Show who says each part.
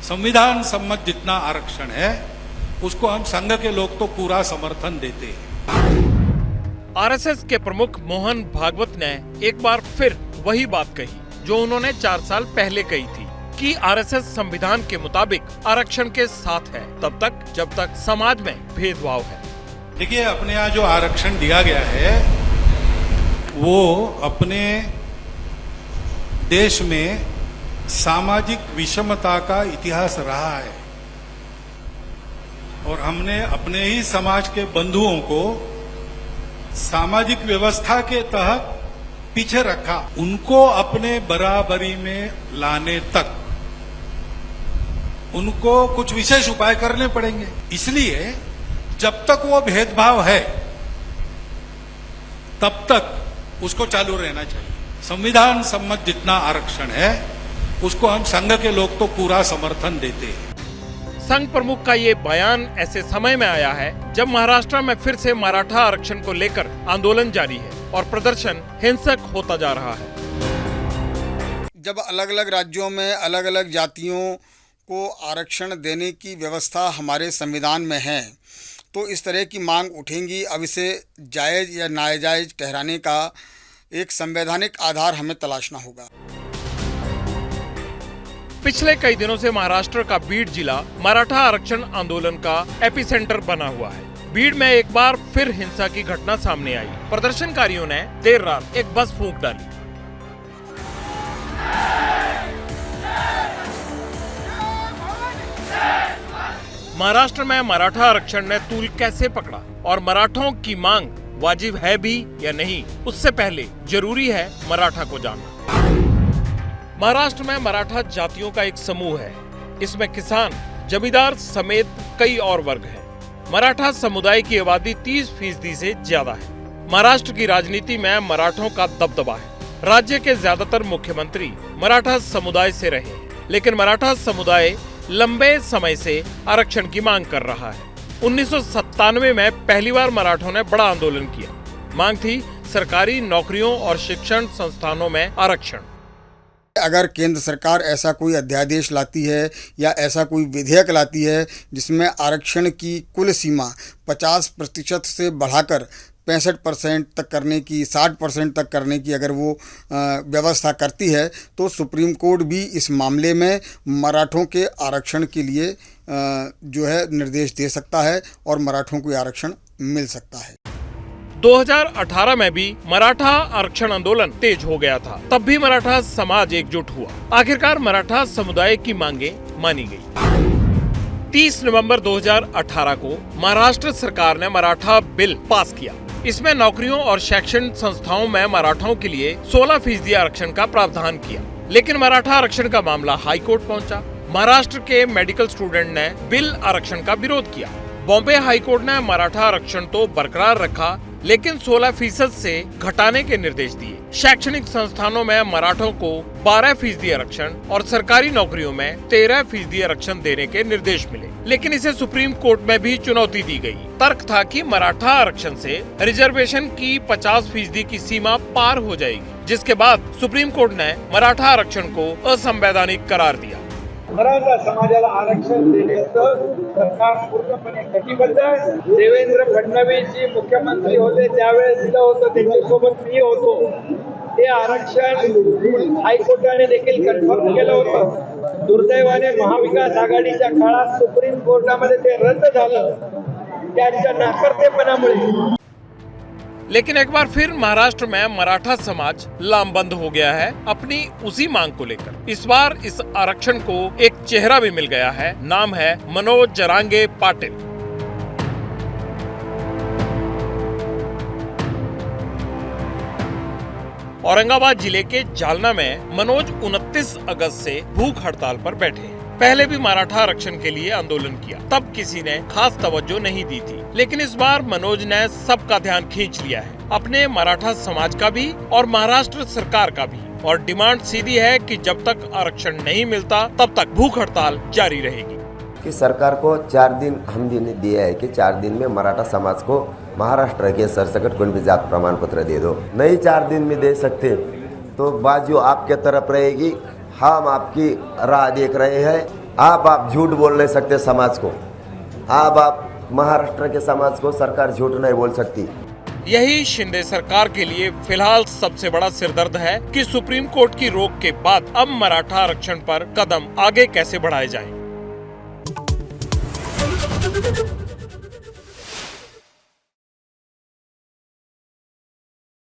Speaker 1: संविधान सम्मत जितना आरक्षण है उसको हम संघ के लोग तो पूरा समर्थन देते हैं।
Speaker 2: आरएसएस के प्रमुख मोहन भागवत ने एक बार फिर वही बात कही जो उन्होंने 4 साल पहले कही थी कि आरएसएस संविधान के मुताबिक आरक्षण के साथ है तब तक जब तक समाज में भेदभाव है।
Speaker 1: देखिए, अपने यहाँ जो आरक्षण दिया गया है वो अपने देश में सामाजिक विषमता का इतिहास रहा है और हमने अपने ही समाज के बंधुओं को सामाजिक व्यवस्था के तहत पीछे रखा। उनको अपने बराबरी में लाने तक उनको कुछ विशेष उपाय करने पड़ेंगे। इसलिए जब तक वो भेदभाव है तब तक उसको चालू रहना चाहिए। संविधान सम्मत जितना आरक्षण है उसको हम संघ के लोग तो पूरा समर्थन देते हैं।
Speaker 2: संघ प्रमुख का ये बयान ऐसे समय में आया है जब महाराष्ट्र में फिर से मराठा आरक्षण को लेकर आंदोलन जारी है और प्रदर्शन हिंसक होता जा रहा है।
Speaker 3: जब अलग अलग राज्यों में अलग अलग जातियों को आरक्षण देने की व्यवस्था हमारे संविधान में है तो इस तरह की मांग उठेंगी। अब इसे जायज़ या नाजायज़ ठहराने का एक संवैधानिक आधार हमें तलाशना होगा।
Speaker 2: पिछले कई दिनों से महाराष्ट्र का बीड जिला मराठा आरक्षण आंदोलन का एपिसेंटर बना हुआ है। बीड में एक बार फिर हिंसा की घटना सामने आई। प्रदर्शनकारियों ने देर रात एक बस फूंक डाली। महाराष्ट्र में मराठा आरक्षण ने तूल कैसे पकड़ा और मराठों की मांग वाजिब है भी या नहीं, उससे पहले जरूरी है मराठा को जानना। महाराष्ट्र में मराठा जातियों का एक समूह है। इसमें किसान, जमींदार समेत कई और वर्ग हैं। मराठा समुदाय की आबादी 30% से ज्यादा है। महाराष्ट्र की राजनीति में मराठों का दबदबा है। राज्य के ज्यादातर मुख्यमंत्री मराठा समुदाय से रहे हैं, लेकिन मराठा समुदाय लंबे समय से आरक्षण की मांग कर रहा है। 1997 में पहली बार मराठों ने बड़ा आंदोलन किया। मांग थी सरकारी नौकरियों और शिक्षण संस्थानों में आरक्षण।
Speaker 3: अगर केंद्र सरकार ऐसा कोई अध्यादेश लाती है या ऐसा कोई विधेयक लाती है जिसमें आरक्षण की कुल सीमा 50% से बढ़ाकर 65% तक करने की, 60% तक करने की अगर वो व्यवस्था करती है तो सुप्रीम कोर्ट भी इस मामले में मराठों के आरक्षण के लिए जो है निर्देश दे सकता है और मराठों को आरक्षण मिल सकता है।
Speaker 2: 2018 में भी मराठा आरक्षण आंदोलन तेज हो गया था। तब भी मराठा समाज एकजुट हुआ। आखिरकार मराठा समुदाय की मांगे मानी गई। 30 नवंबर 2018 को महाराष्ट्र सरकार ने मराठा बिल पास किया। इसमें नौकरियों और शैक्षणिक संस्थाओं में मराठों के लिए 16% आरक्षण का प्रावधान किया। लेकिन मराठा आरक्षण का मामला हाई कोर्ट पहुंचा। महाराष्ट्र के मेडिकल स्टूडेंट ने बिल आरक्षण का विरोध किया। बॉम्बे हाई कोर्ट ने मराठा आरक्षण तो बरकरार रखा, लेकिन 16% से घटाने के निर्देश दिए। शैक्षणिक संस्थानों में मराठों को 12% आरक्षण और सरकारी नौकरियों में 13% आरक्षण देने के निर्देश मिले। लेकिन इसे सुप्रीम कोर्ट में भी चुनौती दी गई। तर्क था कि मराठा आरक्षण से रिजर्वेशन की 50% की सीमा पार हो जाएगी, जिसके बाद सुप्रीम कोर्ट ने मराठा आरक्षण को असंवैधानिक करार दिया।
Speaker 4: मराठा समाजाला आरक्षण देण्याचं सरकार पूर्णपणे कटिबद्ध आहे। देवेंद्र फडणवीस जी मुख्यमंत्री होते त्यावेळेस दिलं होतं, त्यांच्यासोबत मी होतो। हे आरक्षण हायकोर्टाने देखील कन्फर्म केलं होतं। दुर्दैवाने महाविकास आघाडीच्या काळात सुप्रीम कोर्टामध्ये ते रद्द झालं। त्यांच्या नाकर्तेपणामुळे।
Speaker 2: लेकिन एक बार फिर महाराष्ट्र में मराठा समाज लामबंद हो गया है अपनी उसी मांग को लेकर। इस बार इस आरक्षण को एक चेहरा भी मिल गया है। नाम है मनोज जरांगे पाटिल। औरंगाबाद जिले के जालना में मनोज 29 अगस्त से भूख हड़ताल पर बैठे हैं। पहले भी मराठा आरक्षण के लिए आंदोलन किया, तब किसी ने खास तवज्जो नहीं दी थी। लेकिन इस बार मनोज ने सबका ध्यान खींच लिया है, अपने मराठा समाज का भी और महाराष्ट्र सरकार का भी। और डिमांड सीधी है कि जब तक आरक्षण नहीं मिलता तब तक भूख हड़ताल जारी रहेगी।
Speaker 5: कि सरकार को 4 दिन हम दिन दिया है कि 4 दिन में मराठा समाज को महाराष्ट्र के सरसकट कुंभी जात प्रमाण पत्र दे दो। नहीं 4 दिन में दे सकते तो बाजू आपके तरफ रहेगी। हम आपकी राह देख रहे हैं। आप झूठ बोल नहीं सकते समाज को। आप महाराष्ट्र के समाज को सरकार झूठ नहीं बोल सकती।
Speaker 2: यही शिंदे सरकार के लिए फिलहाल सबसे बड़ा सिरदर्द है कि सुप्रीम कोर्ट की रोक के बाद अब मराठा आरक्षण पर कदम आगे कैसे बढ़ाए जाएं।